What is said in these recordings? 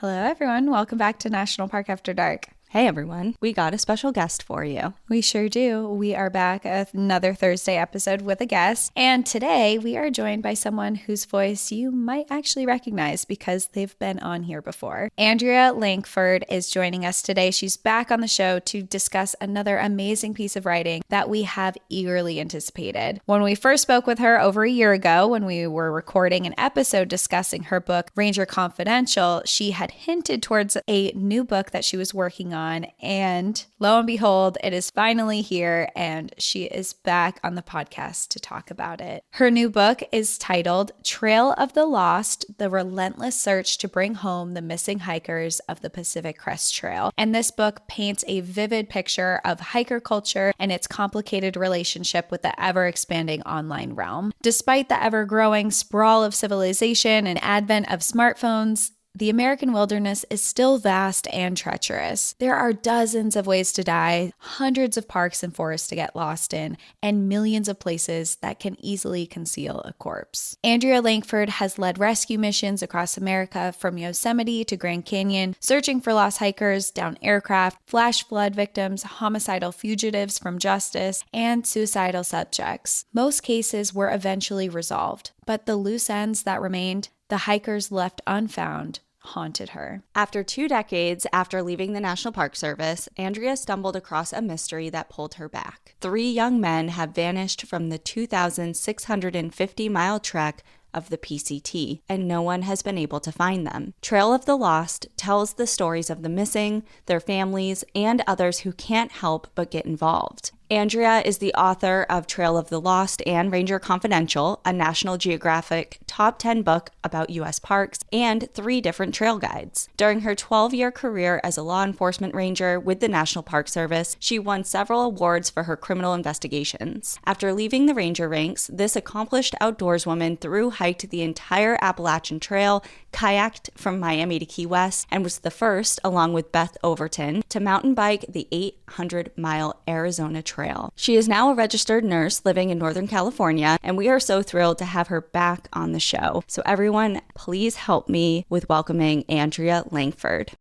Hello, everyone. Welcome back to National Park After Dark. Hey everyone, we got a special guest for you. We sure do. We are back with another Thursday episode with a guest. And today we are joined by someone whose voice you might actually recognize because they've been on here before. Andrea Lankford is joining us today. She's back on the show to discuss another amazing piece of writing that we have eagerly anticipated. When we first spoke with her over a year ago, when we were recording an episode discussing her book, Ranger Confidential, she had hinted towards a new book that she was working on. And lo and behold, it is finally here and she is back on the podcast to talk about it. Her new book is titled Trail of the Lost, The Relentless Search to Bring Home the Missing Hikers of the Pacific Crest Trail. And this book paints a vivid picture of hiker culture and its complicated relationship with the ever-expanding online realm. Despite the ever-growing sprawl of civilization and advent of smartphones, the American wilderness is still vast and treacherous. There are dozens of ways to die, hundreds of parks and forests to get lost in, and millions of places that can easily conceal a corpse. Andrea Lankford has led rescue missions across America from Yosemite to Grand Canyon, searching for lost hikers, downed aircraft, flash flood victims, homicidal fugitives from justice, and suicidal subjects. Most cases were eventually resolved, but the loose ends that remained, the hikers left unfound, haunted her. After 2 decades after leaving the National Park Service, Andrea stumbled across a mystery that pulled her back. 3 young men have vanished from the 2,650-mile trek of the PCT, and no one has been able to find them. Trail of the Lost tells the stories of the missing, their families, and others who can't help but get involved. Andrea is the author of Trail of the Lost and Ranger Confidential, a National Geographic top 10 book about U.S. parks, and 3 different trail guides. During her 12-year career as a law enforcement ranger with the National Park Service, she won several awards for her criminal investigations. After leaving the ranger ranks, this accomplished outdoorswoman thru-hiked the entire Appalachian Trail, kayaked from Miami to Key West, and was the first, along with Beth Overton, to mountain bike the 800-mile Arizona Trail. She is now a registered nurse living in Northern California, and we are so thrilled to have her back on the show. So everyone, please help me with welcoming Andrea Lankford.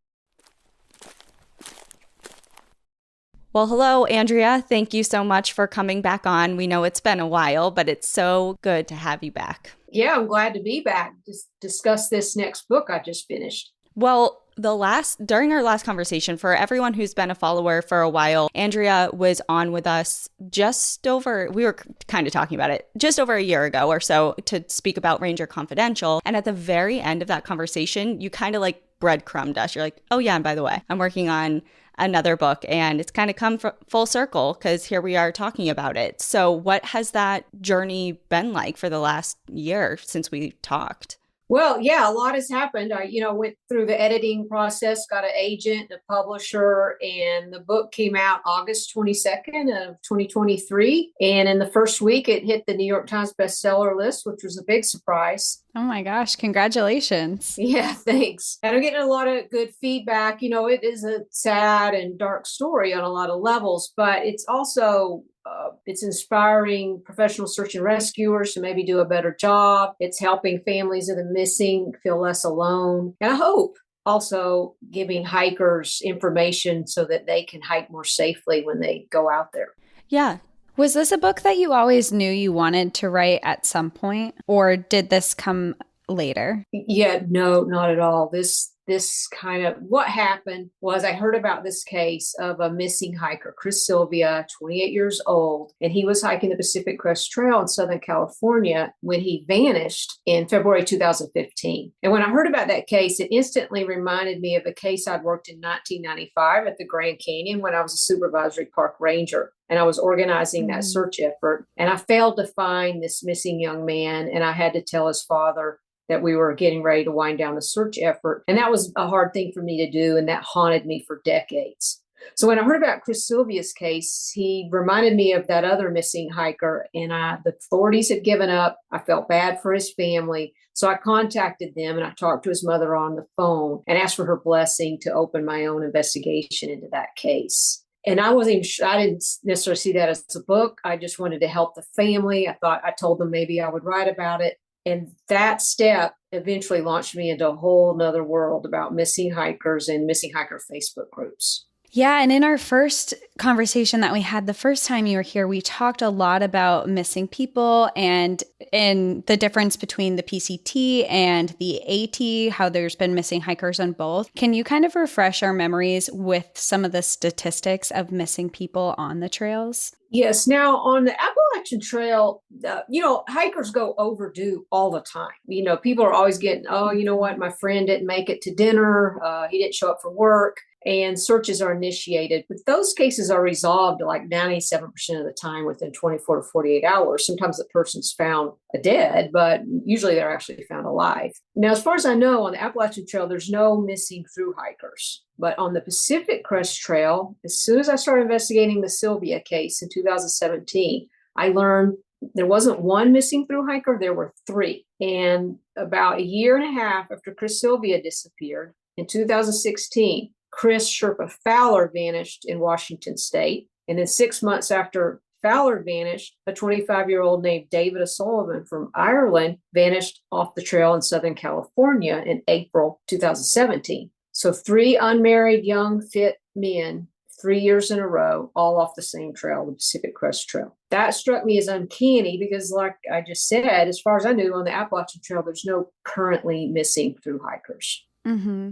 Well, hello, Andrea. Thank you so much for coming back on. We know it's been a while, but it's so good to have you back. Yeah, I'm glad to be back. Just discuss this next book I just finished. Well, during our last conversation, for everyone who's been a follower for a while, Andrea was on with us we were kind of talking about it just over a year ago or so to speak about Ranger Confidential. And at the very end of that conversation, you kind of like breadcrumbed us. You're like, oh yeah, and by the way, I'm working on another book, and it's kind of come full circle because here we are talking about it. So what has that journey been like for the last year since we talked? Well, yeah, a lot has happened. I, went through the editing process, got an agent, a publisher, and the book came out August 22nd of 2023. And in the first week, it hit the New York Times bestseller list, which was a big surprise. Oh my gosh, congratulations. Yeah, thanks. And I'm getting a lot of good feedback. It is a sad and dark story on a lot of levels, but it's also it's inspiring professional search and rescuers to maybe do a better job. It's helping families of the missing feel less alone. And I hope also giving hikers information so that they can hike more safely when they go out there. Yeah. Was this a book that you always knew you wanted to write at some point, or did this come later? Yeah, no, not at all. What happened was I heard about this case of a missing hiker, Chris Sylvia, 28 years old, and he was hiking the Pacific Crest Trail in Southern California when he vanished in February 2015. And when I heard about that case, it instantly reminded me of a case I'd worked in 1995 at the Grand Canyon when I was a supervisory park ranger. And I was organizing that search effort. And I failed to find this missing young man. And I had to tell his father that we were getting ready to wind down the search effort. And that was a hard thing for me to do. And that haunted me for decades. So when I heard about Chris Sylvia's case, he reminded me of that other missing hiker. And the authorities had given up. I felt bad for his family. So I contacted them and I talked to his mother on the phone and asked for her blessing to open my own investigation into that case. And I didn't necessarily see that as a book. I just wanted to help the family. I told them maybe I would write about it. And that step eventually launched me into a whole nother world about missing hikers and missing hiker Facebook groups. Yeah. And in our first conversation that we had the first time you were here, we talked a lot about missing people and the difference between the PCT and the AT, how there's been missing hikers on both. Can you kind of refresh our memories with some of the statistics of missing people on the trails? Yes. Now, on the Appalachian Trail, hikers go overdue all the time. People are always getting, oh, you know what? My friend didn't make it to dinner. He didn't show up for work. And searches are initiated. But those cases are resolved like 97% of the time within 24 to 48 hours. Sometimes the person's found dead, but usually they're actually found alive. Now, as far as I know, on the Appalachian Trail, there's no missing through hikers. But on the Pacific Crest Trail, as soon as I started investigating the Sylvia case in 2017, I learned there wasn't one missing through hiker, there were three. And about a year and a half after Chris Sylvia disappeared in 2016, Chris Sherpa Fowler vanished in Washington State. And then 6 months after Fowler vanished, a 25-year-old named David O'Sullivan from Ireland vanished off the trail in Southern California in April 2017. So 3 unmarried, young, fit men, 3 years in a row, all off the same trail, the Pacific Crest Trail. That struck me as uncanny because, like I just said, as far as I knew, on the Appalachian Trail, there's no currently missing through hikers. Mm-hmm.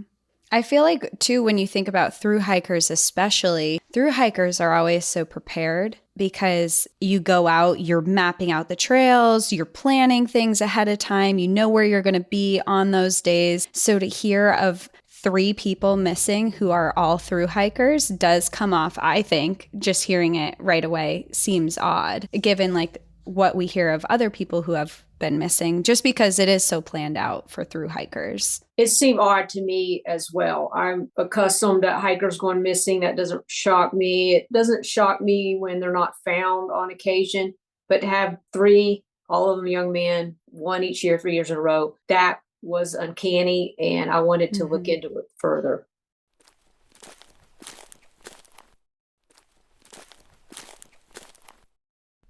I feel like, too, when you think about through hikers especially, through hikers are always so prepared because you go out, you're mapping out the trails, you're planning things ahead of time, you know where you're going to be on those days. So to hear of 3 people missing who are all through hikers does come off, I think, just hearing it right away seems odd, given like what we hear of other people who have been missing, just because it is so planned out for through hikers. It seemed odd to me as well. I'm accustomed to hikers going missing. That doesn't shock me. It doesn't shock me when they're not found on occasion, but to have 3, all of them young men, 1 each year, 3 years in a row, that was uncanny, and I wanted to look into it further.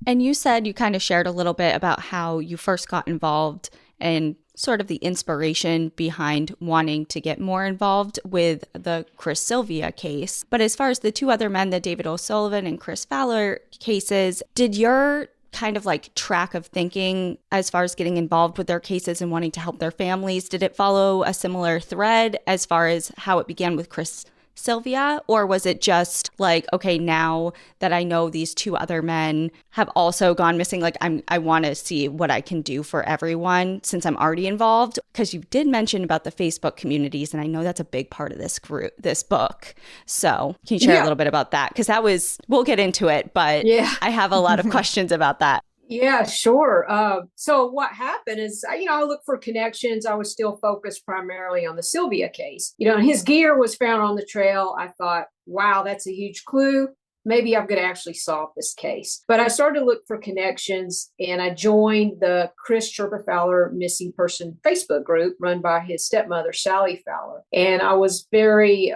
And you said you kind of shared a little bit about how you first got involved and sort of the inspiration behind wanting to get more involved with the Chris Sylvia case. But as far as the 2 other men, the David O'Sullivan and Kris Fowler cases, did your kind of like track of thinking as far as getting involved with their cases and wanting to help their families, did it follow a similar thread as far as how it began with Chris Sylvia? Or was it just like, okay, now that I know these 2 other men have also gone missing, like I want to see what I can do for everyone since I'm already involved? Because you did mention about the Facebook communities, and I know that's a big part of this book. So can you share a little bit about that? Because we'll get into it, but I have a lot of questions about that. Yeah, sure. So what happened is, I looked for connections. I was still focused primarily on the Sylvia case. And his gear was found on the trail. I thought, wow, that's a huge clue. Maybe I'm going to actually solve this case. But I started to look for connections, and I joined the Chris Sherpa Fowler missing person Facebook group run by his stepmother, Sally Fowler. And I was very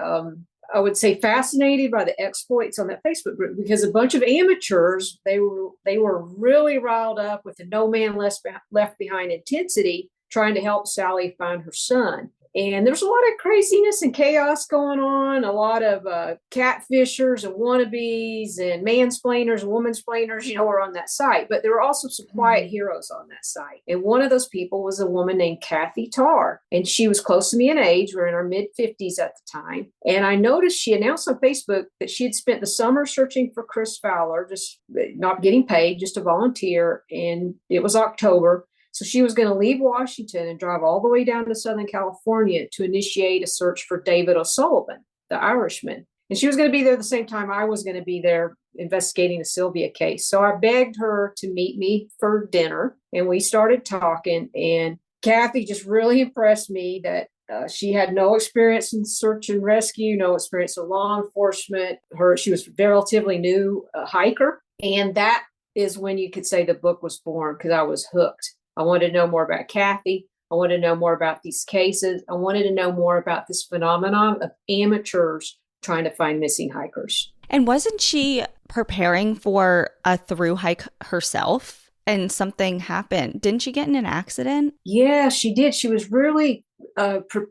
I would say fascinated by the exploits on that Facebook group, because a bunch of amateurs, they were really riled up with the no man left behind intensity, trying to help Sally find her son. And there's a lot of craziness and chaos going on, a lot of catfishers and wannabes and mansplainers and womansplainers, were on that site. But there were also some quiet heroes on that site. And one of those people was a woman named Kathy Tarr. And she was close to me in age. We were in our mid-50s at the time. And I noticed she announced on Facebook that she had spent the summer searching for Kris Fowler, just not getting paid, just a volunteer. And it was October. So she was going to leave Washington and drive all the way down to Southern California to initiate a search for David O'Sullivan, the Irishman. And she was going to be there the same time I was going to be there investigating the Sylvia case. So I begged her to meet me for dinner, and we started talking. And Kathy just really impressed me that she had no experience in search and rescue, no experience in law enforcement. She was a relatively new hiker. And that is when you could say the book was born, because I was hooked. I wanted to know more about Kathy. I wanted to know more about these cases. I wanted to know more about this phenomenon of amateurs trying to find missing hikers. And wasn't she preparing for a through hike herself? and something happened. Didn't she get in an accident? Yeah, she did. She was really,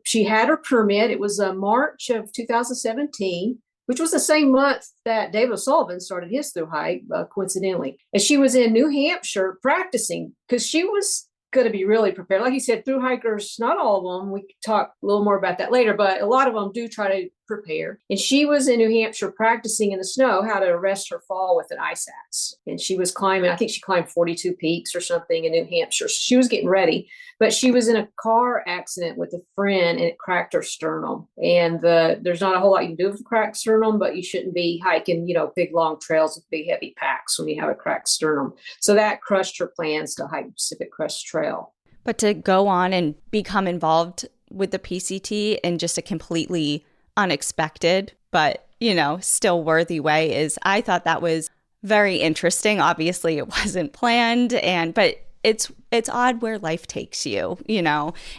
she had her permit. It was March of 2017, which was the same month that David O'Sullivan started his through hike, coincidentally. And she was in New Hampshire practicing because she was going to be really prepared. Like you said, through hikers, not all of them, we could talk a little more about that later, but a lot of them do try to prepare. And she was in New Hampshire practicing in the snow how to arrest her fall with an ice axe. And she was climbing, I think she climbed 42 peaks or something in New Hampshire. She was getting ready, but she was in a car accident with a friend and it cracked her sternum. And there's not a whole lot you can do with a cracked sternum, but you shouldn't be hiking, big long trails with big heavy packs when you have a cracked sternum. So that crushed her plans to hike Pacific Crest Trail. But to go on and become involved with the PCT in just a completely unexpected, but, still worthy way I thought that was very interesting. Obviously it wasn't planned but it's odd where life takes you,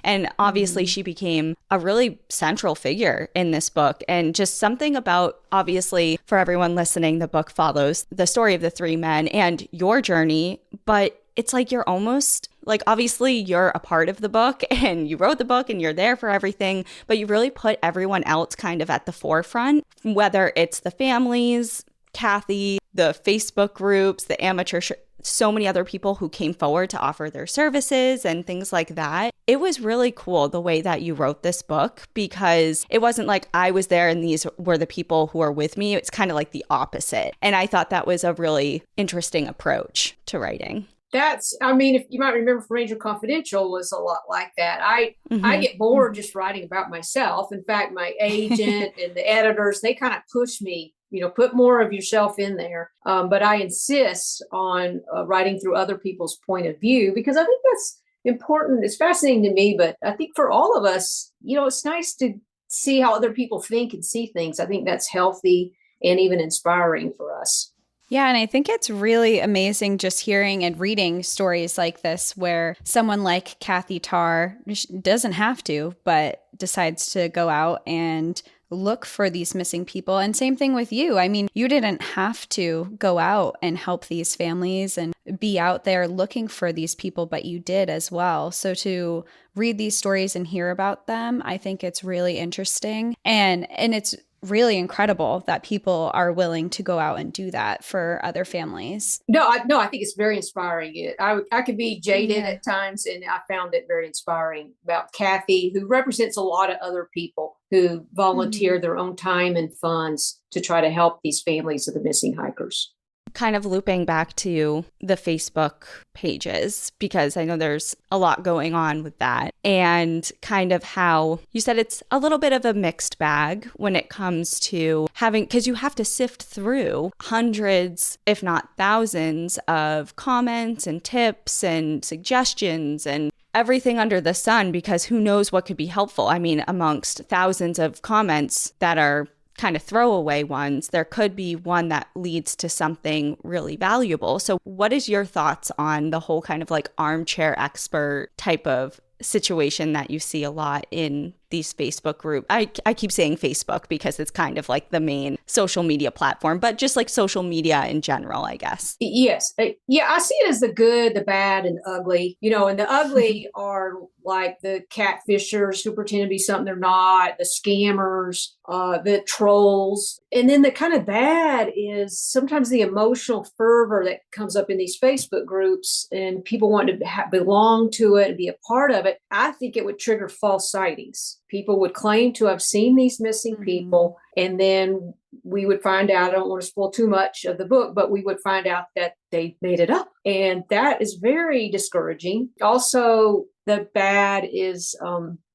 and obviously she became a really central figure in this book. And just something about, obviously for everyone listening, the book follows the story of the three men and your journey, but it's like you're almost like, obviously you're a part of the book and you wrote the book and you're there for everything, but you really put everyone else kind of at the forefront, whether it's the families, Kathy, the Facebook groups, the amateur so many other people who came forward to offer their services and things like that. It was really cool the way that you wrote this book, because it wasn't like I was there and these were the people who are with me. It's kind of like the opposite. And I thought that was a really interesting approach to writing. If you might remember from Ranger Confidential was a lot like that. I get bored just writing about myself. In fact, my agent and the editors, they kind of push me, put more of yourself in there. But I insist on writing through other people's point of view, because I think that's important. It's fascinating to me, but I think for all of us, it's nice to see how other people think and see things. I think that's healthy and even inspiring for us. Yeah, and I think it's really amazing just hearing and reading stories like this where someone like Kathy Tarr doesn't have to, but decides to go out and look for these missing people. And same thing with you. I mean, you didn't have to go out and help these families and be out there looking for these people, but you did as well. So to read these stories and hear about them, I think it's really interesting. And it's really incredible that people are willing to go out and do that for other families. No, I think it's very inspiring. I could be jaded at times, and I found it very inspiring about Kathy, who represents a lot of other people who volunteer their own time and funds to try to help these families of the missing hikers. Kind of looping back to the Facebook pages, because I know there's a lot going on with that, and kind of how you said it's a little bit of a mixed bag when it comes to having, because you have to sift through hundreds, if not thousands, of comments and tips and suggestions and everything under the sun, because who knows what could be helpful. I mean, amongst thousands of comments that are kind of throwaway ones, there could be one that leads to something really valuable. So what is your thoughts on the whole kind of like armchair expert type of situation that you see a lot in these Facebook groups? I keep saying Facebook because it's kind of like the main social media platform, but just like social media in general, I guess. Yes. Yeah, I see it as the good, the bad, and the ugly. And the ugly are like the catfishers who pretend to be something they're not, the scammers, the trolls. And then the kind of bad is sometimes the emotional fervor that comes up in these Facebook groups, and people want to belong to it and be a part of it. I think it would trigger false sightings. People would claim to have seen these missing people, and then we would find out, I don't want to spoil too much of the book, but we would find out that they made it up. And that is very discouraging. Also, the bad is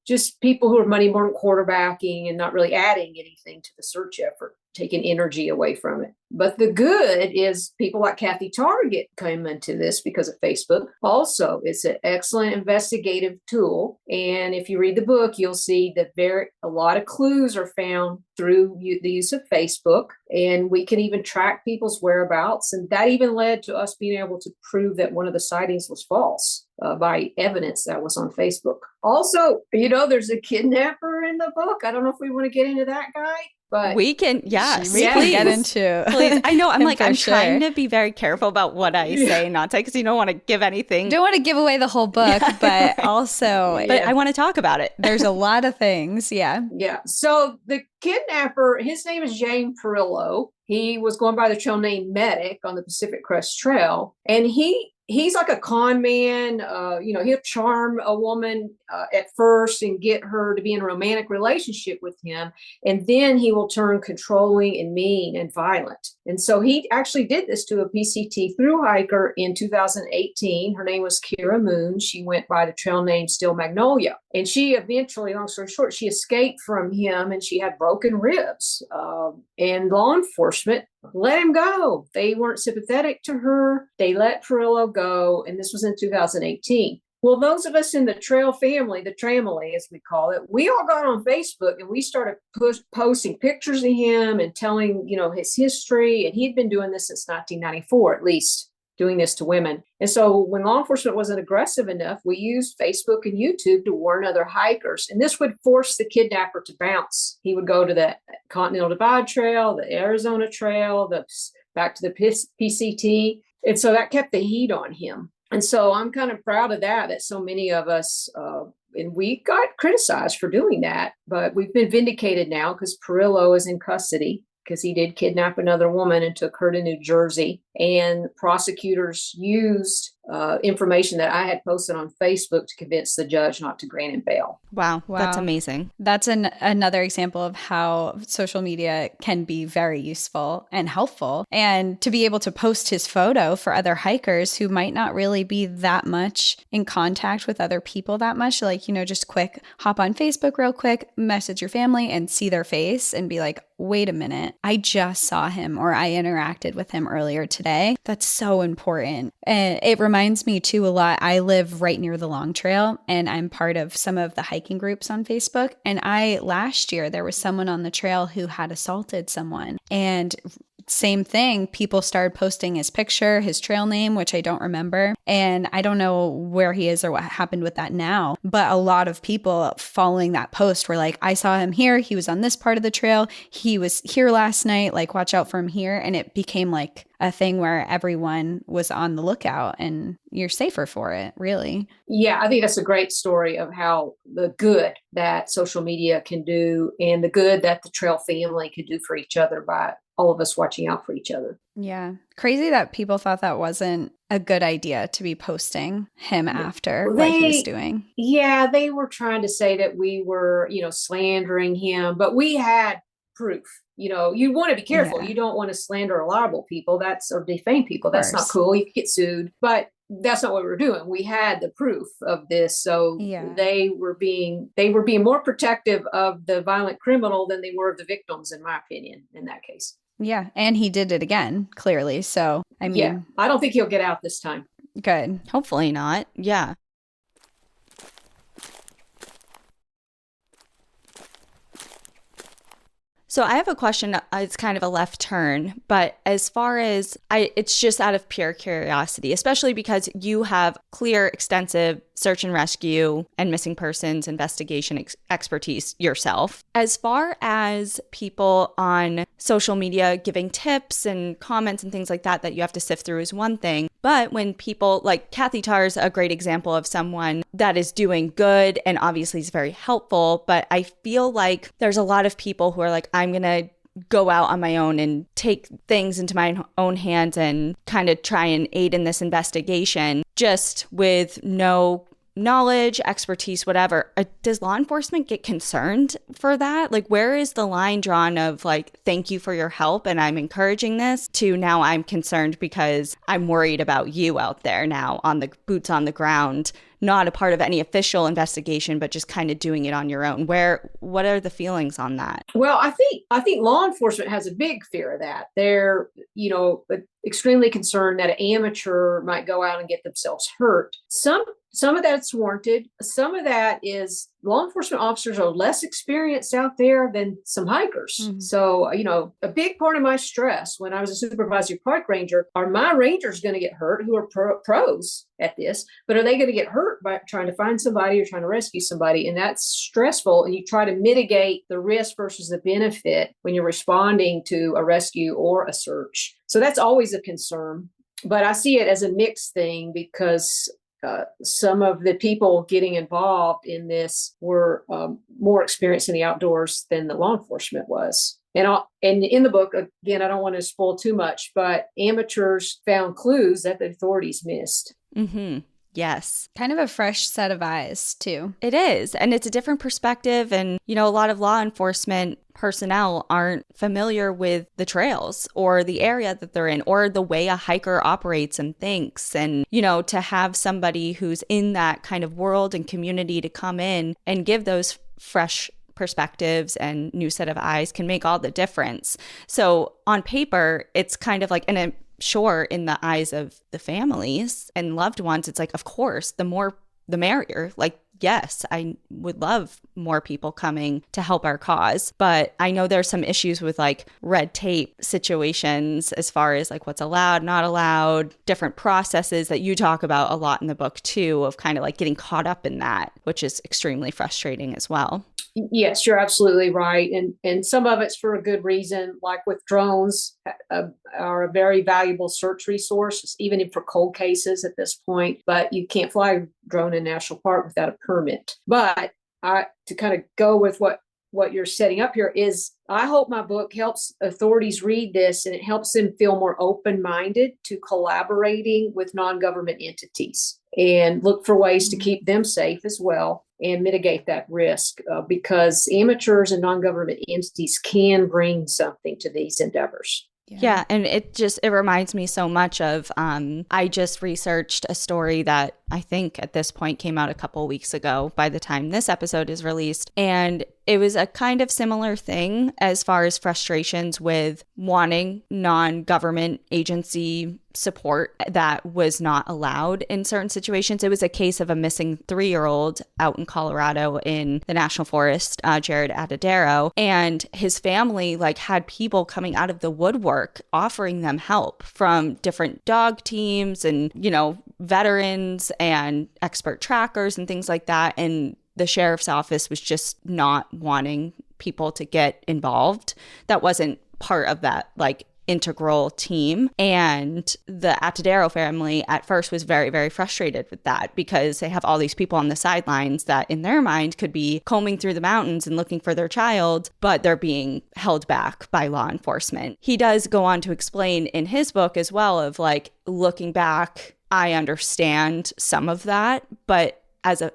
just people who are money born quarterbacking and not really adding anything to the search effort, taking energy away from it. But the good is people like Kathy Target came into this because of Facebook. Also, it's an excellent investigative tool. And if you read the book, you'll see that a lot of clues are found through the use of Facebook. And we can even track people's whereabouts. And that even led to us being able to prove that one of the sightings was false by evidence that was on Facebook. Also, there's a kidnapper in the book. I don't know if we want to get into that guy. But we can, yes, we can get into please. I know, I'm him like, for I'm sure. trying to be very careful about what I say and not say, because you don't want to give anything. Don't want to give away the whole book, but also, But I want to talk about it. there's a lot of things. Yeah. yeah. So the kidnapper, his name is James Perillo. He was going by the trail name Medic on the Pacific Crest Trail. And he's like a con man. He'll charm a woman at first and get her to be in a romantic relationship with him. And then he will turn controlling and mean and violent. And so he actually did this to a PCT thru hiker in 2018. Her name was Kira Moon. She went by the trail name Still Magnolia. And she eventually, long story short, she escaped from him and she had broken ribs. And law enforcement let him go. They weren't sympathetic to her. They let Perillo go. And this was in 2018. Well, those of us in the trail family, the Tramily, as we call it, we all got on Facebook and we started posting pictures of him and telling, his history. And he'd been doing this since 1994, at least, doing this to women. And so when law enforcement wasn't aggressive enough, we used Facebook and YouTube to warn other hikers. And this would force the kidnapper to bounce. He would go to the Continental Divide Trail, the Arizona Trail, back to the PCT. And so that kept the heat on him. And so I'm kind of proud of that so many of us, and we got criticized for doing that, but we've been vindicated now because Perillo is in custody because he did kidnap another woman and took her to New Jersey. And prosecutors used information that I had posted on Facebook to convince the judge not to grant him bail. Wow. That's amazing. That's another example of how social media can be very useful and helpful. And to be able to post his photo for other hikers who might not really be that much in contact with other people that much, just quick, hop on Facebook real quick, message your family and see their face and be like, wait a minute, I just saw him or I interacted with him earlier today. That's so important. And it reminds me too a lot. I live right near the Long Trail and I'm part of some of the hiking groups on Facebook. And last year, there was someone on the trail who had assaulted someone. And same thing, people started posting his picture, his trail name, which I don't remember. And I don't know where he is or what happened with that now. But a lot of people following that post were like, I saw him here. He was on this part of the trail. He was here last night. Like, watch out for him here. And it became like a thing where everyone was on the lookout and you're safer for it, really. Yeah, I think that's a great story of how the good that social media can do and the good that the trail family can do for each other by all of us watching out for each other. Yeah. Crazy that people thought that wasn't a good idea to be posting him after what he was doing. Yeah, they were trying to say that we were, slandering him, but we had proof. You want to be careful. Yeah. You don't want to slander or libel people. Or defame people. That's not cool. You could get sued. But that's not what we were doing. We had the proof of this. So they were being more protective of the violent criminal than they were of the victims, in my opinion, in that case. Yeah. And he did it again, clearly. So, I don't think he'll get out this time. Good. Hopefully not. Yeah. So I have a question. It's kind of a left turn, but as far as it's just out of pure curiosity, especially because you have clear, extensive search and rescue and missing persons investigation expertise yourself. As far as people on social media giving tips and comments and things like that you have to sift through is one thing. But when people like Kathy Tarr's a great example of someone that is doing good and obviously is very helpful. But I feel like there's a lot of people who are like, I'm going to go out on my own and take things into my own hands and kind of try and aid in this investigation just with no knowledge, expertise, whatever. Does law enforcement get concerned for that? Like, where is the line drawn of like, thank you for your help and I'm encouraging this, to now I'm concerned because I'm worried about you out there now on the boots on the ground, not a part of any official investigation, but just kind of doing it on your own? What are the feelings on that? Well, I think law enforcement has a big fear of that. They're, extremely concerned that an amateur might go out and get themselves hurt. Some of that's warranted. Some of that is law enforcement officers are less experienced out there than some hikers. Mm-hmm. So, a big part of my stress when I was a supervisory park ranger are my rangers going to get hurt who are pros at this, but are they going to get hurt by trying to find somebody or trying to rescue somebody? And that's stressful. And you try to mitigate the risk versus the benefit when you're responding to a rescue or a search. So that's always a concern. But I see it as a mixed thing because some of the people getting involved in this were more experienced in the outdoors than the law enforcement was. And in the book, again, I don't want to spoil too much, but amateurs found clues that the authorities missed. Mm-hmm. Yes. Kind of a fresh set of eyes, too. It is. And it's a different perspective. And, a lot of law enforcement personnel aren't familiar with the trails or the area that they're in or the way a hiker operates and thinks. And, to have somebody who's in that kind of world and community to come in and give those fresh perspectives and new set of eyes can make all the difference. So on paper, it's kind of like, and sure, in the eyes of the families and loved ones, it's like, of course, the more the merrier. Like, yes, I would love more people coming to help our cause. But I know there's some issues with like red tape situations as far as like what's allowed, not allowed, different processes that you talk about a lot in the book too, of kind of like getting caught up in that, which is extremely frustrating as well. Yes, you're absolutely right. And some of it's for a good reason, like with drones are a very valuable search resource, even for cold cases at this point. But you can't fly a drone in national park without a permit. But to kind of go with what you're setting up here is I hope my book helps authorities read this and it helps them feel more open-minded to collaborating with non-government entities and look for ways to keep them safe as well and mitigate that risk because amateurs and non-government entities can bring something to these endeavors. Yeah. And it reminds me so much of, I just researched a story that I think at this point came out a couple of weeks ago by the time this episode is released. And it was a kind of similar thing as far as frustrations with wanting non-government agency support that was not allowed in certain situations. It was a case of a missing 3-year-old out in Colorado in the National Forest, Jared Atadero, and his family had people coming out of the woodwork offering them help from different dog teams and, veterans and expert trackers and things like that. And the sheriff's office was just not wanting people to get involved. That wasn't part of that integral team. And the Atadero family at first was very, very frustrated with that because they have all these people on the sidelines that in their mind could be combing through the mountains and looking for their child, but they're being held back by law enforcement. He does go on to explain in his book as well of looking back, I understand some of that, but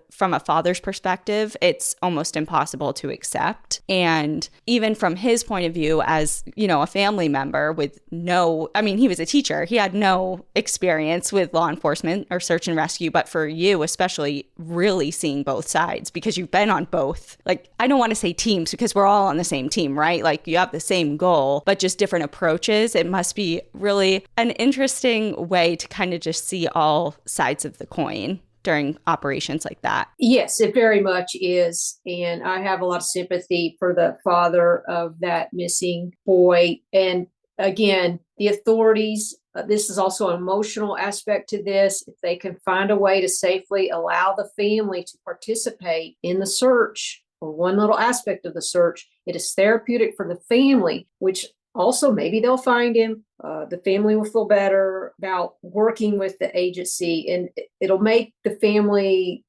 from a father's perspective, it's almost impossible to accept. And even from his point of view as, a family member with he was a teacher. He had no experience with law enforcement or search and rescue, but for you, especially really seeing both sides because you've been on both. I don't want to say teams because we're all on the same team, right? You have the same goal, but just different approaches. It must be really an interesting way to kind of just see all sides of the coin during operations like that. Yes, it very much is. And I have a lot of sympathy for the father of that missing boy. And again, the authorities, this is also an emotional aspect to this. If they can find a way to safely allow the family to participate in the search or one little aspect of the search, it is therapeutic for the family, which also maybe they'll find him. The family will feel better about working with the agency, and it'll make the family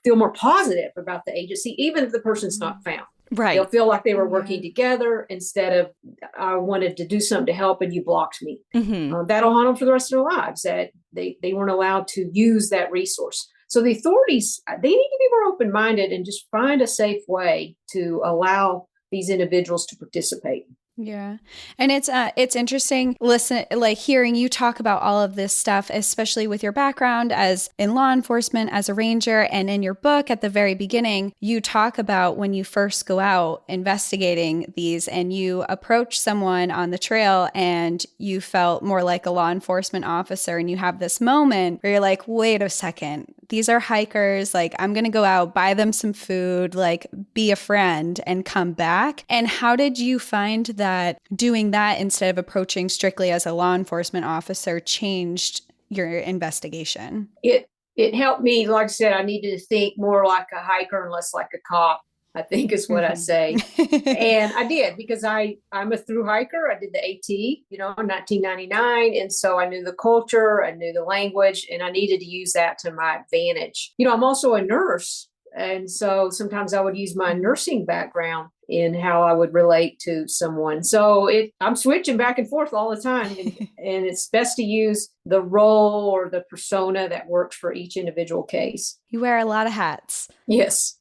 feel more positive about the agency, even if the person's not found. Right. They'll feel like they were working together instead of I wanted to do something to help and you blocked me. Mm-hmm. That'll haunt them for the rest of their lives that they weren't allowed to use that resource. So the authorities, they need to be more open-minded and just find a safe way to allow these individuals to participate. Yeah. And it's interesting hearing you talk about all of this stuff, especially with your background as in law enforcement, as a ranger, and in your book at the very beginning, you talk about when you first go out investigating these and you approach someone on the trail and you felt more like a law enforcement officer, and you have this moment where you're like, wait a second, these are hikers, like I'm going to go out, buy them some food, like be a friend and come back. And how did you find that doing that instead of approaching strictly as a law enforcement officer changed your investigation? It helped me. Like I said, I needed to think more like a hiker and less like a cop, I think is what I say. And I did, because I'm a through hiker. I did the AT, in 1999. And so I knew the culture, I knew the language, and I needed to use that to my advantage. I'm also a nurse. And so sometimes I would use my nursing background in how I would relate to someone. So I'm switching back and forth all the time. And it's best to use the role or the persona that works for each individual case. You wear a lot of hats. Yes.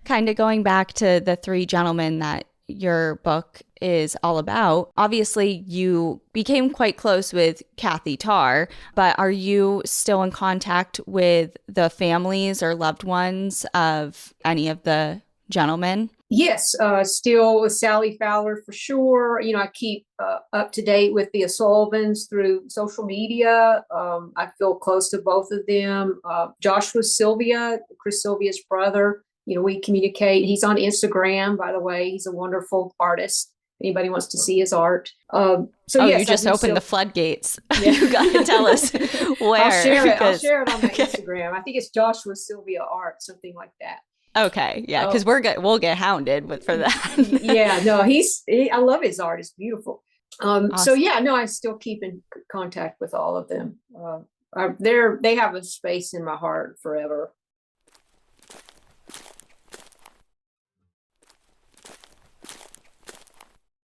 Kind of going back to the three gentlemen that your book is all about. Obviously, you became quite close with Kathy Tarr, but are you still in contact with the families or loved ones of any of the gentlemen? Yes, still with Sally Fowler for sure. I keep up to date with the O'Sullivans through social media. I feel close to both of them. Joshua Sylvia, Chris Sylvia's brother, we communicate. He's on Instagram, by the way. He's a wonderful artist. Anybody wants to see his art. Yes, you just opened the floodgates. Yeah. You got to tell us where. I'll share it on my Instagram. I think it's Joshua Sylvia Art, something like that. Okay, yeah, because we'll get hounded for that. Yeah, no, I love his art. It's beautiful. Awesome. So yeah, no, I still keep in contact with all of them. They have a space in my heart forever.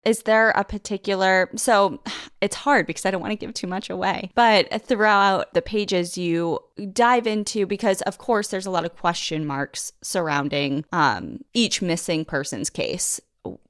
Is there a particular, so it's hard because I don't want to give too much away, but throughout the pages you dive into, because of course there's a lot of question marks surrounding each missing person's case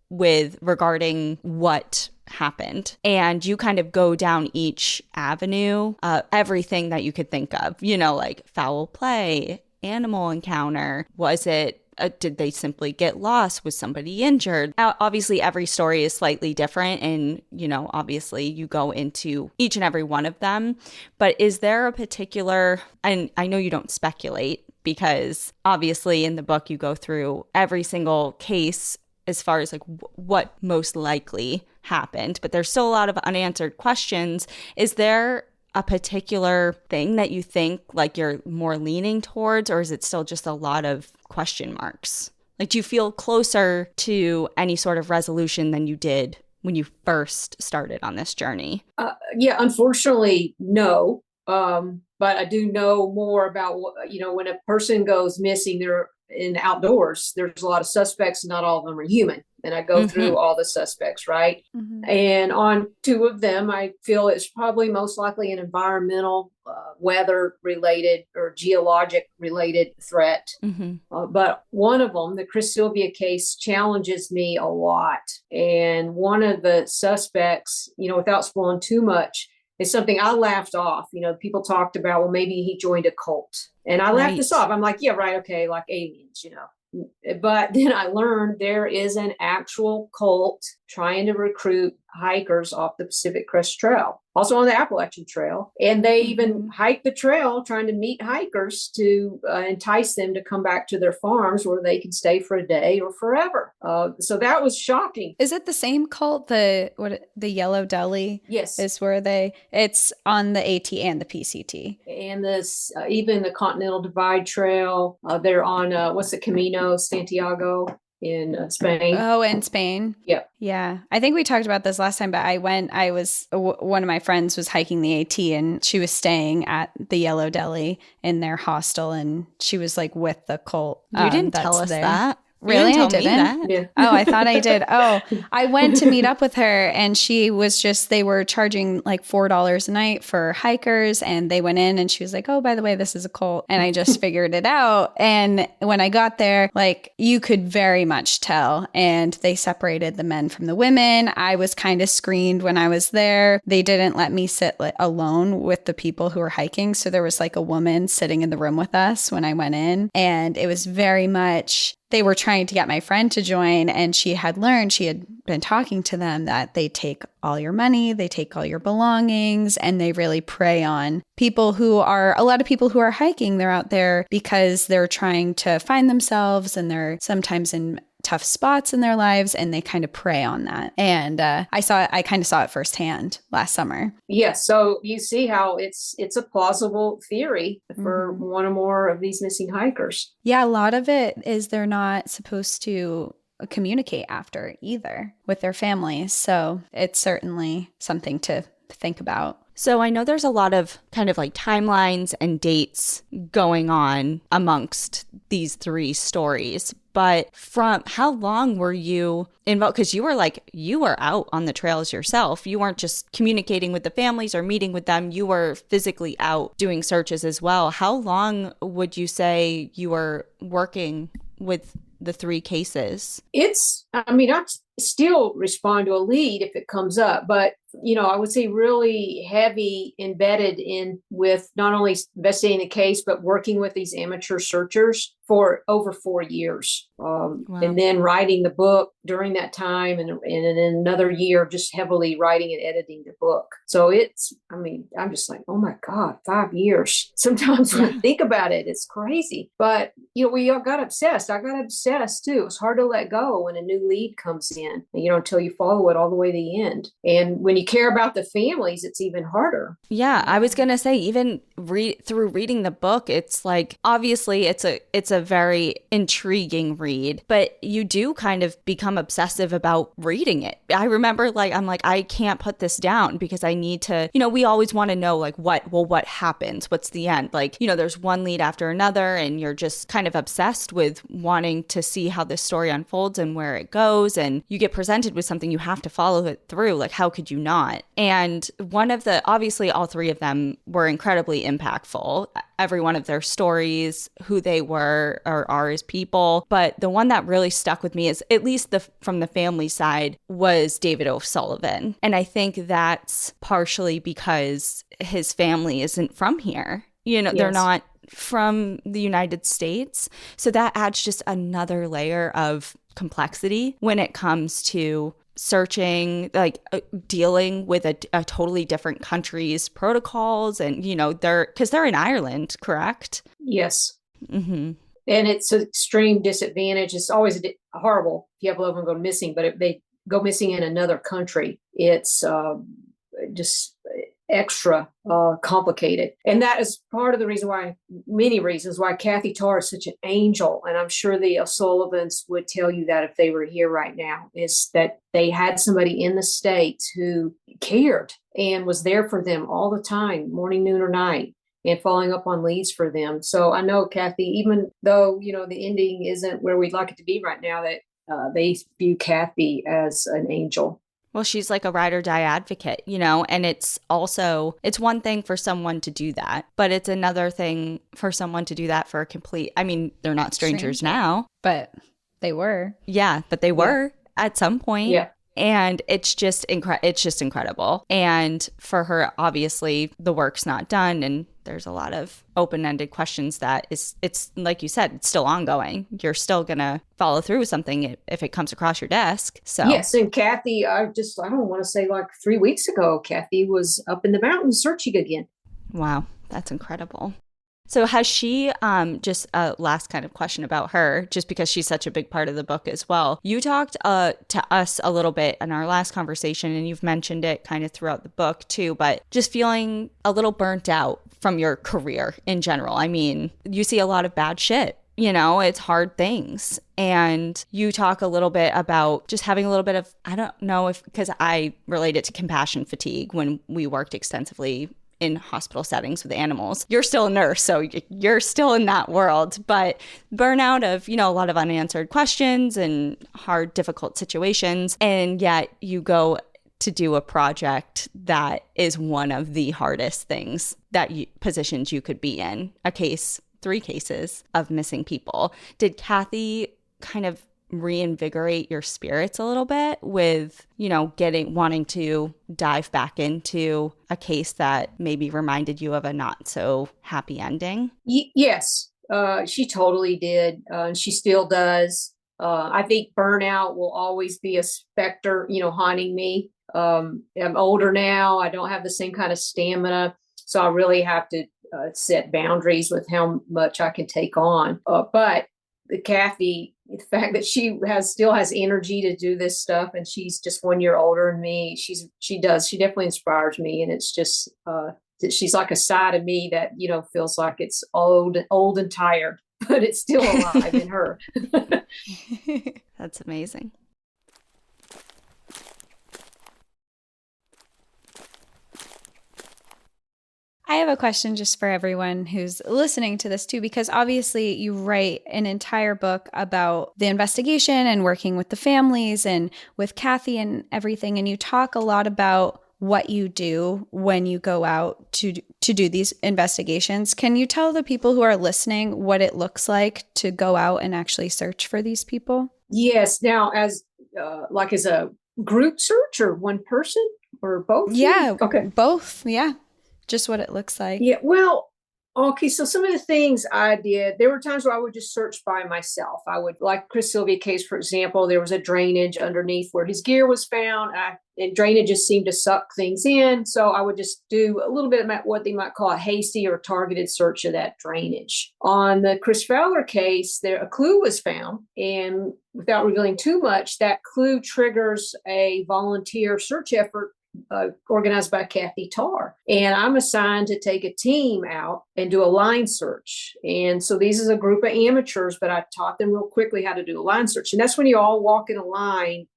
regarding what happened. And you kind of go down each avenue, everything that you could think of, like foul play, animal encounter, was it did they simply get lost? Was somebody injured? Obviously, every story is slightly different. And, obviously you go into each and every one of them. But is there a particular, and I know you don't speculate because obviously in the book you go through every single case as far as like what most likely happened, but there's still a lot of unanswered questions. Is there a particular thing that you think like you're more leaning towards, or is it still just a lot of question marks? Like, do you feel closer to any sort of resolution than you did when you first started on this journey? Yeah, unfortunately, no. But I do know more about, when a person goes missing, they're in the outdoors, there's a lot of suspects, not all of them are human. And I go through all the suspects, right? Mm-hmm. And on two of them, I feel it's probably most likely an environmental, weather-related or geologic-related threat. Mm-hmm. But one of them, the Chris Sylvia case, challenges me a lot. And one of the suspects, without spoiling too much, is something I laughed off. People talked about, well, maybe he joined a cult. And I laughed this off. I'm like, yeah, right, okay, like aliens, But then I learned there is an actual cult trying to recruit hikers off the Pacific Crest Trail, also on the Appalachian Trail. And they even hike the trail trying to meet hikers to entice them to come back to their farms where they can stay for a day or forever. So that was shocking. Is it the same cult, the Yellow Deli? Yes. Is where it's on the AT and the PCT. And even the Continental Divide Trail, they're on, what's the Camino Santiago in Spain. Oh, in Spain. Yep. Yeah. I think we talked about this last time, but one of my friends was hiking the AT and she was staying at the Yellow Deli in their hostel and she was like with the cult. You didn't tell us that. Really? You I didn't tell me didn't? that. Yeah. Oh, I thought I did. Oh, I went to meet up with her and she was just, they were charging like $4 a night for hikers. And they went in and she was like, oh, by the way, this is a cult. And I just figured it out. And when I got there, like you could very much tell. And they separated the men from the women. I was kind of screened when I was there. They didn't let me sit alone with the people who were hiking. So there was like a woman sitting in the room with us when I went in. And it was very much, they were trying to get my friend to join, and she had learned, she had been talking to them that they take all your money, they take all your belongings, and they really prey on people who are, a lot of people who are hiking, they're out there because they're trying to find themselves and they're sometimes in tough spots in their lives and they kind of prey on that. And I kind of saw it firsthand last summer. Yeah, so you see how it's a plausible theory for one or more of these missing hikers. Yeah, a lot of it is they're not supposed to communicate after either with their families. So it's certainly something to think about. So I know there's a lot of kind of like timelines and dates going on amongst these three stories. But from how long were you involved? Because you were out on the trails yourself. You weren't just communicating with the families or meeting with them. You were physically out doing searches as well. How long would you say you were working with the three cases? I still respond to a lead if it comes up, but I would say really heavy embedded in with not only investigating the case, but working with these amateur searchers for over 4 years. Wow. And then writing the book during that time and in another year, just heavily writing and editing the book. So I'm just like, oh my God, 5 years. Sometimes when I think about it, it's crazy. But, we all got obsessed. I got obsessed too. It's hard to let go when a new lead comes in, until you follow it all the way to the end. And when you care about the families, it's even harder. Yeah, I was going to say, even through reading the book, it's like, obviously it's a very intriguing read, but you do kind of become obsessive about reading it. I remember I'm like, I can't put this down because I need to, we always want to know what happens? What's the end? There's one lead after another and you're just kind of obsessed with wanting to see how this story unfolds and where it goes. And you get presented with something, you have to follow it through. Like, how could you not? And obviously all three of them were incredibly impactful. Every one of their stories, who they were or are as people. But the one that really stuck with me is, at least from the family side, was David O'Sullivan. And I think that's partially because his family isn't from here. Yes. They're not from the United States. So that adds just another layer of complexity when it comes to searching, dealing with a totally different country's protocols. And, because they're in Ireland, correct? Yes. Mm-hmm. And it's an extreme disadvantage. It's always horrible if you have a loved one go missing, but if they go missing in another country, it's just extra complicated. And that is part of the reason why, many reasons why Kathy Tarr is such an angel. And I'm sure the O'Sullivans would tell you that if they were here right now, is that they had somebody in the States who cared and was there for them all the time, morning, noon, or night, and following up on leads for them. So I know Kathy, even though, the ending isn't where we'd like it to be right now, that they view Kathy as an angel. Well, she's like a ride or die advocate, and it's one thing for someone to do that, but it's another thing for someone to do that for a complete, they're not strangers now. But they were. Yeah, but they were at some point. Yeah. And it's just incredible. And for her, obviously, the work's not done. And there's a lot of open-ended questions that it's like you said, it's still ongoing. You're still going to follow through with something if it comes across your desk. So yes. And Kathy, I don't want to say 3 weeks ago, Kathy was up in the mountains searching again. Wow. That's incredible. So has she, just a last kind of question about her, just because she's such a big part of the book as well. You talked to us a little bit in our last conversation, and you've mentioned it kind of throughout the book too, but just feeling a little burnt out from your career in general. You see a lot of bad shit. It's hard things. And you talk a little bit about just having a little bit of, I don't know because I relate it to compassion fatigue when we worked extensively in hospital settings with animals. You're still a nurse, so you're still in that world. But burnout of, a lot of unanswered questions and hard, difficult situations. And yet you go to do a project that is one of the hardest things positions you could be in. 3 cases of missing people. Did Kathy kind of reinvigorate your spirits a little bit with, wanting to dive back into a case that maybe reminded you of a not so happy ending? Yes, she totally did. She still does. I think burnout will always be a specter, haunting me. I'm older now. I don't have the same kind of stamina. So I really have to set boundaries with how much I can take on. But Kathy, the fact that she still has energy to do this stuff, and she's just 1 year older than me, she definitely inspires me. And it's just, she's like a side of me that, feels like it's old and tired, but it's still alive in her. That's amazing. I have a question just for everyone who's listening to this too, because obviously you write an entire book about the investigation and working with the families and with Kathy and everything. And you talk a lot about what you do when you go out to do these investigations. Can you tell the people who are listening what it looks like to go out and actually search for these people? Yes. Now, as a group search or one person or both? Yeah. Okay. Both. Yeah. Just what it looks like. Yeah, well, okay. So some of the things I did, there were times where I would just search by myself. I would, like Chris Sylvia case, for example, there was a drainage underneath where his gear was found, and drainage just seemed to suck things in. So I would just do a little bit of what they might call a hasty or targeted search of that drainage. On the Kris Fowler case, a clue was found, and without revealing too much, that clue triggers a volunteer search effort organized by Kathy Tarr. And I'm assigned to take a team out and do a line search. And so these is a group of amateurs, but I taught them real quickly how to do a line search. And that's when you all walk in a line,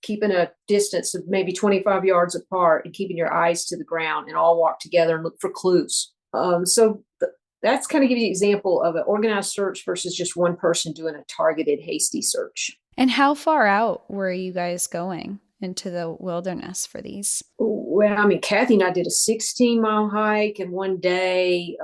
keeping a distance of maybe 25 yards apart and keeping your eyes to the ground, and all walk together and look for clues. That's kind of give you an example of an organized search versus just one person doing a targeted, hasty search. And how far out were you guys going into the wilderness for these? Well, Kathy and I did a 16-mile hike in one day.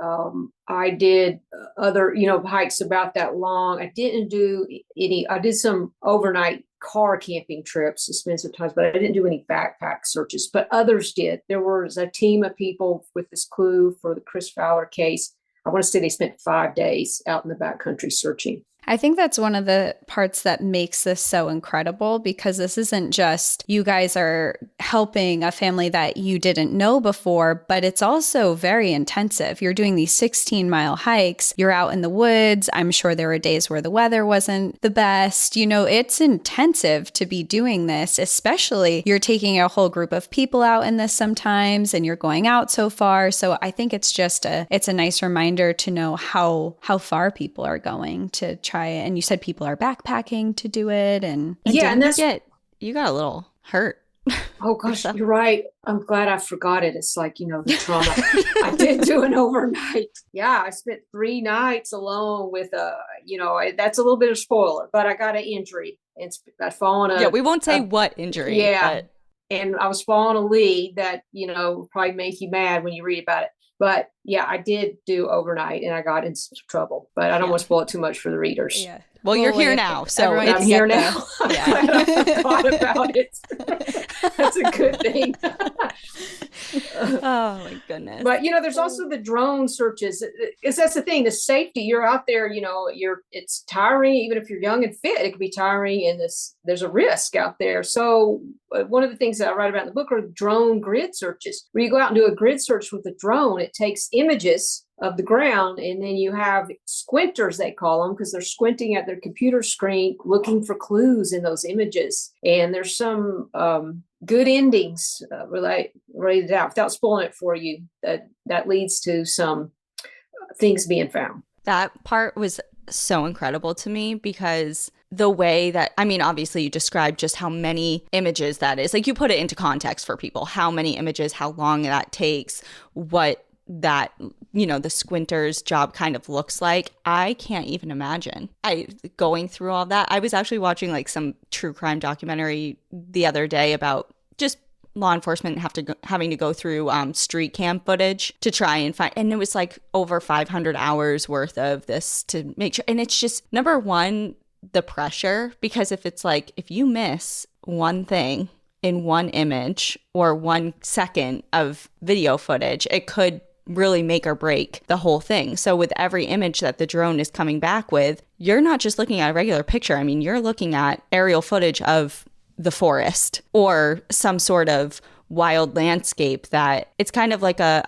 I did other, hikes about that long. I didn't do any. I did some overnight car camping trips to spend some time, but I didn't do any backpack searches, but others did. There was a team of people with this clue for the Kris Fowler case. I want to say they spent 5 days out in the backcountry searching. I think that's one of the parts that makes this so incredible, because this isn't just you guys are helping a family that you didn't know before, but it's also very intensive. You're doing these 16-mile hikes. You're out in the woods. I'm sure there were days where the weather wasn't the best. It's intensive to be doing this, especially you're taking a whole group of people out in this sometimes, and you're going out so far. So I think it's a nice reminder to know how far people are going to try it. And you said people are backpacking to do it, and that's you got a little hurt. Oh gosh, you're right. I'm glad I forgot it. It's like, the trauma. I did do an overnight. Yeah, I spent 3 nights alone with that's a little bit of spoiler, but I got an injury. I'd fallen we won't say what injury. Yeah, and I was following a lead that probably make you mad when you read about it. But yeah, I did do overnight, and I got in some trouble. But I don't want to spoil it too much for the readers. Yeah. Well, you're here now, so I'm here now. Yeah. I thought about it. That's a good thing. Oh my goodness! But there's also the drone searches. Because that's the thing. The safety. You're out there. It's tiring. Even if you're young and fit, it can be tiring, and there's a risk out there. So one of the things that I write about in the book are drone grid searches, where you go out and do a grid search with a drone. It takes images of the ground, and then you have squinters, they call them, because they're squinting at their computer screen looking for clues in those images. And there's some good endings related out, without spoiling it for you, that leads to some things being found. That part was so incredible to me because the way that, I mean, obviously you described just how many images that is. Like, you put it into context for people, how many images, how long that takes, what that, you know, the squinter's job kind of looks like. I can't even imagine going through all that. I was actually watching like some true crime documentary the other day about just law enforcement having to go through street cam footage to try and find, and it was like over 500 hours worth of this to make sure. And it's just, number one, the pressure, because if you miss one thing in one image or 1 second of video footage, it could really make or break the whole thing. So with every image that the drone is coming back with, you're not just looking at a regular picture. I mean, you're looking at aerial footage of the forest or some sort of wild landscape that it's kind of like a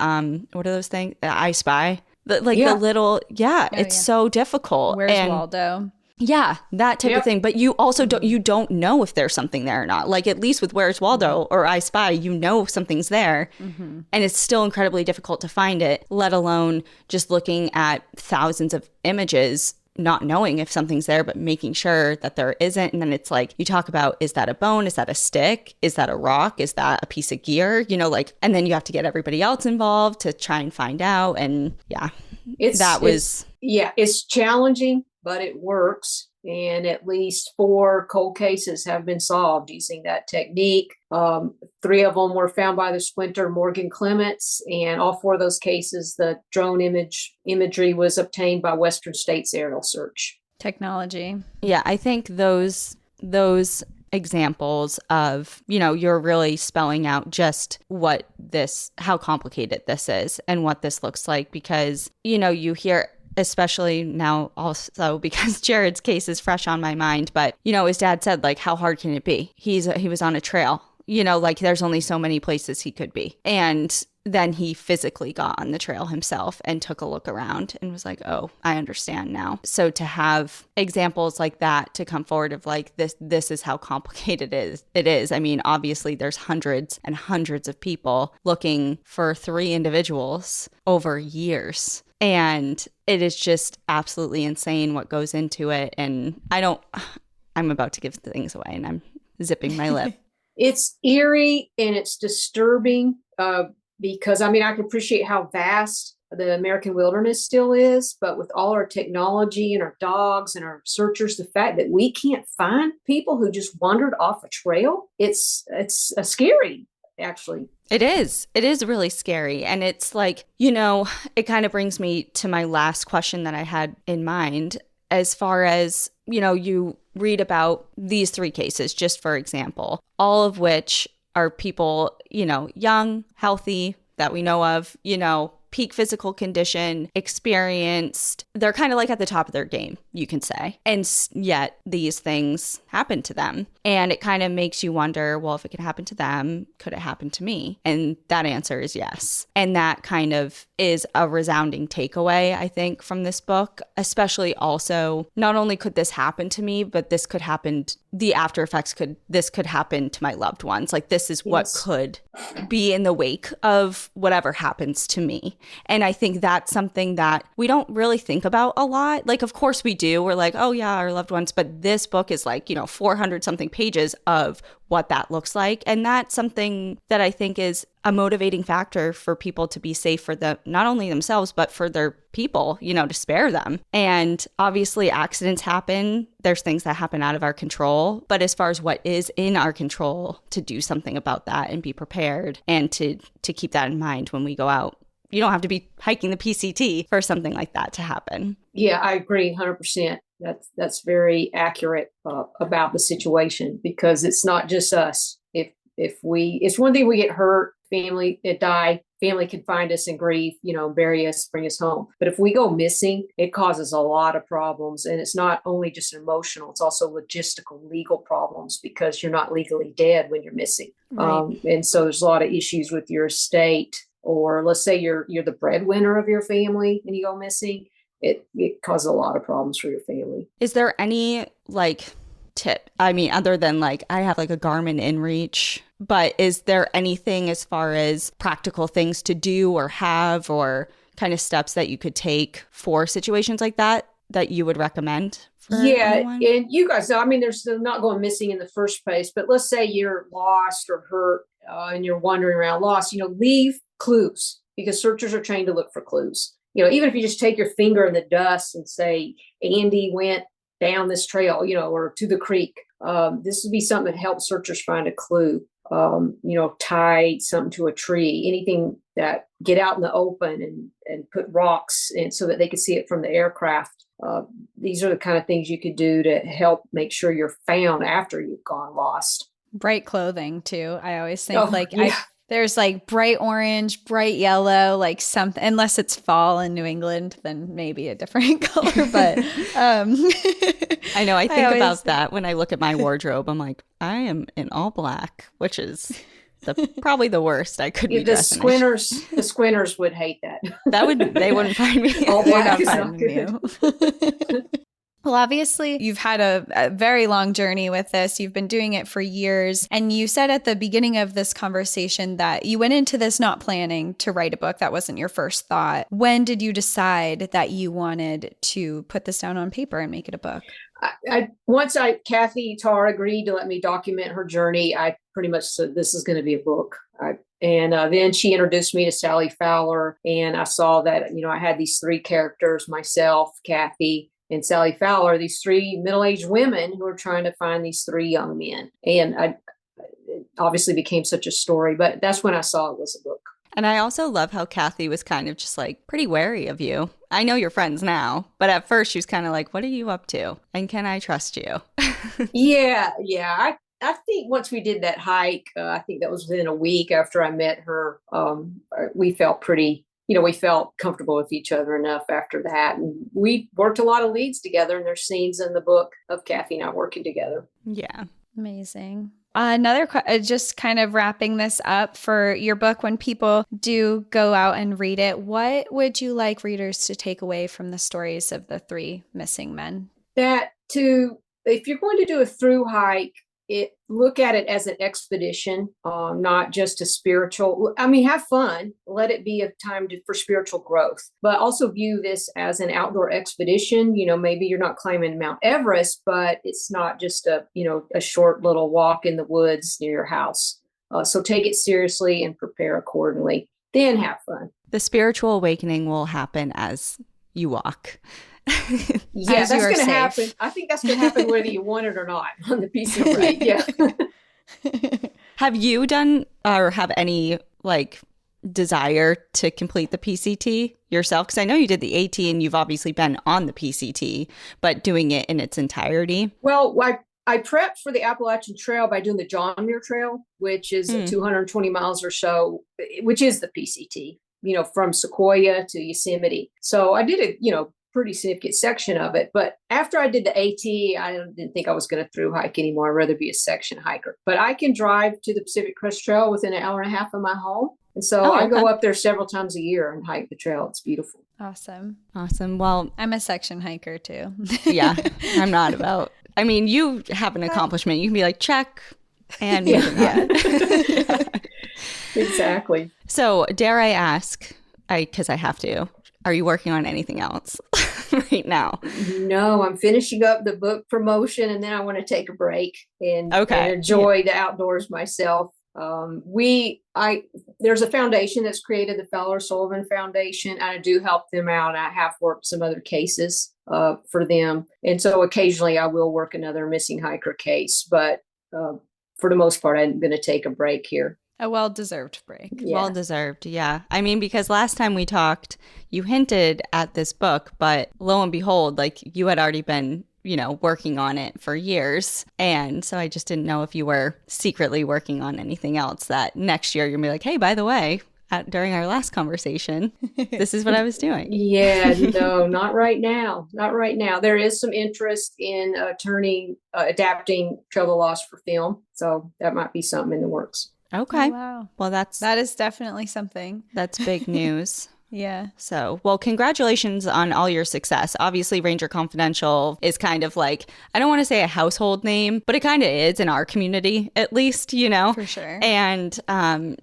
what are those things? I Spy. The little it's so difficult. Where's Waldo? Yeah, that type of thing. But you also don't know if there's something there or not. Like, at least with Where's Waldo or I Spy, you know something's there. And it's still incredibly difficult to find it, let alone just looking at thousands of images, not knowing if something's there, but making sure that there isn't. And then it's like, you talk about, is that a bone? Is that a stick? Is that a rock? Is that a piece of gear? You know, like, and then you have to get everybody else involved to try and find out. And it's challenging, but it works. And at least 4 cold cases have been solved using that technique. 3 of them were found by the squinter, Morgan Clements, and all 4 of those cases, the drone imagery was obtained by Western States Aerial Search. Technology. Yeah, I think those examples of, you know, you're really spelling out just how complicated this is and what this looks like, because, you know, you hear, especially now also because Jared's case is fresh on my mind, but, you know, his dad said, like, how hard can it be? He was on a trail, you know, like, there's only so many places he could be. And then he physically got on the trail himself and took a look around and was like, oh, I understand now. So to have examples like that to come forward of like, this is how complicated it is. I mean, obviously there's hundreds and hundreds of people looking for 3 individuals over years. And it is just absolutely insane what goes into it. And I'm about to give things away and I'm zipping my lip. It's eerie and it's disturbing because, I mean, I can appreciate how vast the American wilderness still is, but with all our technology and our dogs and our searchers, the fact that we can't find people who just wandered off a trail, it's scary, actually. It is really scary. And it's like, you know, it kind of brings me to my last question that I had in mind, as far as, you know, you read about these 3 cases, just for example, all of which are people, you know, young, healthy, that we know of, you know, peak physical condition, experienced. They're kind of like at the top of their game, you can say. And yet these things happen to them. And it kind of makes you wonder, well, if it could happen to them, could it happen to me? And that answer is yes. And that kind of is a resounding takeaway, I think, from this book, especially also, not only could this happen to me, but this could happen, the after effects could happen to my loved ones. Like, this is what could be in the wake of whatever happens to me. And I think that's something that we don't really think about a lot. Like, of course we do. We're like, oh yeah, our loved ones. But this book is like, you know, 400 something pages of what that looks like. And that's something that I think is a motivating factor for people to be safe for not only themselves, but for their people, you know, to spare them. And obviously accidents happen. There's things that happen out of our control. But as far as what is in our control, to do something about that and be prepared and to keep that in mind when we go out. You don't have to be hiking the PCT for something like that to happen. Yeah, I agree 100%. That's very accurate about the situation, because it's not just us. It's one thing we get hurt, family die, family can find us and grieve, you know, bury us, bring us home. But if we go missing, it causes a lot of problems. And it's not only just emotional, it's also logistical, legal problems, because you're not legally dead when you're missing. Right. And so there's a lot of issues with your estate, or let's say you're the breadwinner of your family and you go missing. It causes a lot of problems for your family. Is there any like tip? I mean, other than like, I have like a Garmin InReach, but is there anything as far as practical things to do or have, or kind of steps that you could take for situations like that that you would recommend for anyone? And you guys know, I mean, there's not going missing in the first place, but let's say you're lost or hurt and you're wandering around lost, leave clues, because searchers are trained to look for clues. Even if you just take your finger in the dust and say, Andy went down this trail, or to the creek, this would be something that helps searchers find a clue. Tie something to a tree, anything that get out in the open and put rocks in so that they could see it from the aircraft. These are the kind of things you could do to help make sure you're found after you've gone lost. Bright clothing too. I always think there's like bright orange, bright yellow, like something, unless it's fall in New England, then maybe a different color. But I know, I think about that when I look at my wardrobe. I'm like, I am in all black, which is probably the worst I could be dressing. The squinters would hate that. They wouldn't find me. All black is not good. You. Well, obviously, you've had a very long journey with this. You've been doing it for years. And you said at the beginning of this conversation that you went into this not planning to write a book. That wasn't your first thought. When did you decide that you wanted to put this down on paper and make it a book? Once Kathy Tarr agreed to let me document her journey, I pretty much said, this is going to be a book. And then she introduced me to Sally Fowler. And I saw that, I had these three characters, myself, Kathy, and Sally Fowler, these three middle-aged women who were trying to find these three young men. And it obviously became such a story, but that's when I saw it was a book. And I also love how Kathy was kind of just like pretty wary of you. I know you're friends now, but at first she was kind of like, what are you up to? And can I trust you? Yeah. I think once we did that hike, I think that was within a week after I met her, we felt we felt comfortable with each other enough after that. And we worked a lot of leads together, and there's scenes in the book of Kathy and I working together. Yeah. Amazing. Just kind of wrapping this up for your book, when people do go out and read it, what would you like readers to take away from the stories of the three missing men? If you're going to do a through hike, look at it as an expedition, not just a spiritual. I mean, have fun. Let it be a time for spiritual growth, but also view this as an outdoor expedition. Maybe you're not climbing Mount Everest, but it's not just a short little walk in the woods near your house. So take it seriously and prepare accordingly. Then have fun. The spiritual awakening will happen as you walk. Yeah, that's going to happen. I think that's going to happen whether you want it or not on the PCT. Yeah. Have you done or have any desire to complete the PCT yourself? Because I know you did the AT and you've obviously been on the PCT, but doing it in its entirety? Well, I prepped for the Appalachian Trail by doing the John Muir Trail, which is 220 miles or so, which is the PCT, from Sequoia to Yosemite. So I did a, pretty significant section of it. But after I did the AT, I didn't think I was going to through hike anymore. I'd rather be a section hiker. But I can drive to the Pacific Crest Trail within an hour and a half of my home. And so I go up there several times a year and hike the trail. It's beautiful. Awesome. Well, I'm a section hiker too. Yeah, I'm not about. I mean, you have an accomplishment. You can be like, check, and moving on. Exactly. So dare I ask, because I have to, are you working on anything else right now? No, I'm finishing up the book promotion, and then I want to take a break and enjoy the outdoors myself. There's a foundation that's created, the O'Sullivan Foundation, and I do help them out. I have worked some other cases for them. And so occasionally I will work another missing hiker case, but for the most part, I'm going to take a break here. A well-deserved break. Yeah. Well-deserved, yeah. I mean, because last time we talked, you hinted at this book, but lo and behold, you had already been, working on it for years. And so I just didn't know if you were secretly working on anything else that next year you're going to be like, hey, by the way, during our last conversation, this is what I was doing. Yeah, no, not right now. Not right now. There is some interest in adapting Trail of the Lost for film. So that might be something in the works. Okay. Oh, wow. Well, that is definitely something. That's big news. Yeah. So, well, congratulations on all your success. Obviously, Ranger Confidential is kind of I don't want to say a household name, but it kind of is in our community, at least, For sure. And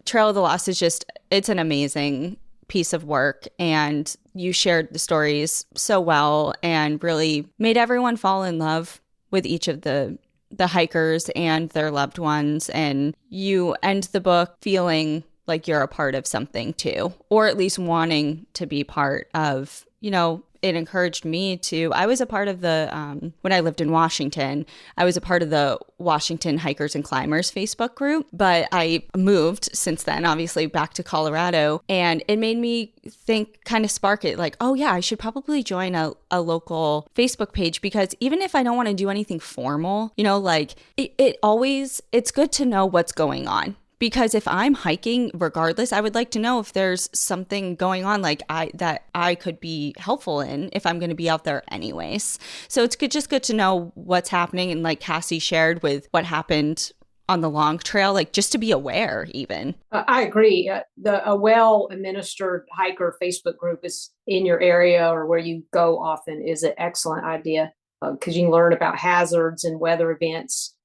Trail of the Lost is it's an amazing piece of work, and you shared the stories so well and really made everyone fall in love with each of the hikers and their loved ones. And you end the book feeling like you're a part of something too, or at least wanting to be part of, it encouraged me to, I was a part of the, when I lived in Washington, I was a part of the Washington Hikers and Climbers Facebook group, but I moved since then, obviously back to Colorado, and it made me think, kind of spark it, like, oh yeah, I should probably join a local Facebook page, because even if I don't want to do anything formal, like it's good to know what's going on. Because if I'm hiking, regardless, I would like to know if there's something going on that I could be helpful in if I'm going to be out there anyways. So it's just good to know what's happening. And like Cassie shared with what happened on the long trail, like just to be aware even. I agree. A well-administered hiker Facebook group is in your area or where you go often is an excellent idea, because you can learn about hazards and weather events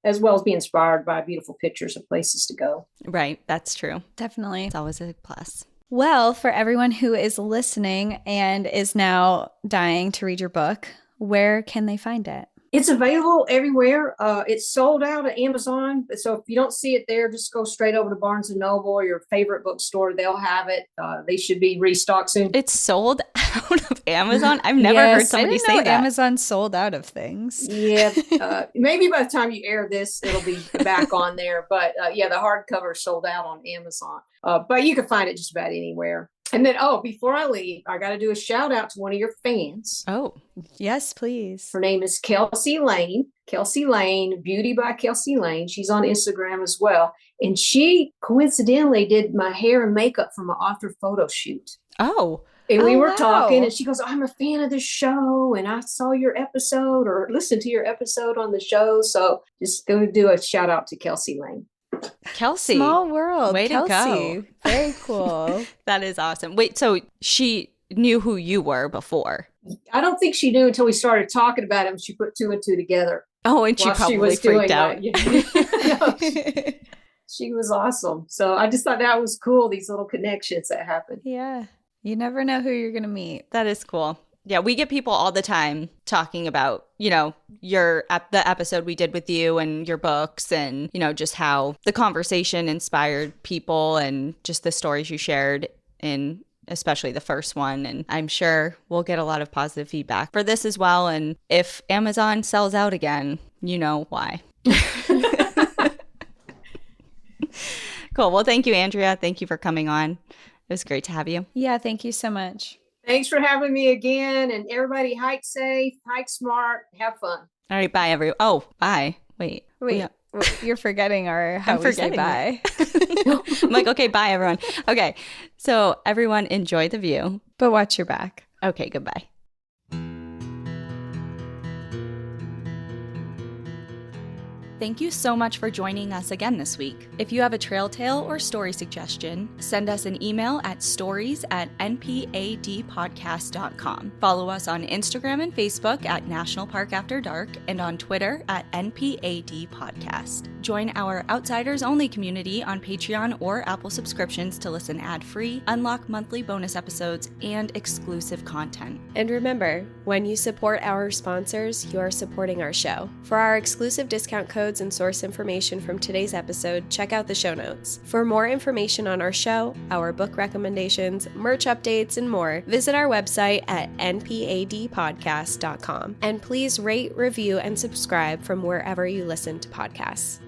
as well as be inspired by beautiful pictures of places to go. Right. That's true. Definitely. It's always a plus. Well, for everyone who is listening and is now dying to read your book, where can they find it? It's available everywhere. It's sold out at Amazon. So if you don't see it there, just go straight over to Barnes & Noble or your favorite bookstore. They'll have it. They should be restocked soon. It's sold out of Amazon? I've never heard somebody say that. Amazon sold out of things. Yeah. Maybe by the time you air this, it'll be back on there. But the hardcover sold out on Amazon. But you can find it just about anywhere. And then, before I leave, I got to do a shout out to one of your fans. Oh, yes, please. Her name is Kelsey Lane. Kelsey Lane, Beauty by Kelsey Lane. She's on Instagram as well. And she coincidentally did my hair and makeup for my author photo shoot. Oh. And we were talking and she goes, I'm a fan of the show and I saw your episode or listened to your episode on the show. So just going to do a shout out to Kelsey Lane. Kelsey. Small world. Way Kelsey. to go. Very cool. That is awesome. Wait, so she knew who you were before? I don't think she knew until we started talking about him. She put two and two together. Oh, and she probably freaked out. She was awesome. So I just thought that was cool, these little connections that happen. Yeah. You never know who you're going to meet. That is cool. Yeah, we get people all the time talking about, the episode we did with you and your books and, just how the conversation inspired people and just the stories you shared in especially the first one. And I'm sure we'll get a lot of positive feedback for this as well. And if Amazon sells out again, you know why. Cool. Well, thank you, Andrea. Thank you for coming on. It was great to have you. Yeah, thank you so much. Thanks for having me again. And everybody hike safe, hike smart, have fun. All right. Bye, everyone. Oh, bye. Wait. You're forgetting how we say bye. I'm like, okay, bye, everyone. Okay. So everyone enjoy the view. But watch your back. Okay, goodbye. Thank you so much for joining us again this week. If you have a trail tale or story suggestion, send us an email at stories@npadpodcast.com. Follow us on Instagram and Facebook at National Park After Dark and on Twitter at NPAD Podcast. Join our Outsiders Only community on Patreon or Apple subscriptions to listen ad-free, unlock monthly bonus episodes, and exclusive content. And remember, when you support our sponsors, you are supporting our show. For our exclusive discount codes and source information from today's episode, check out the show notes. For more information on our show, our book recommendations, merch updates, and more, visit our website at npadpodcast.com. And please rate, review, and subscribe from wherever you listen to podcasts.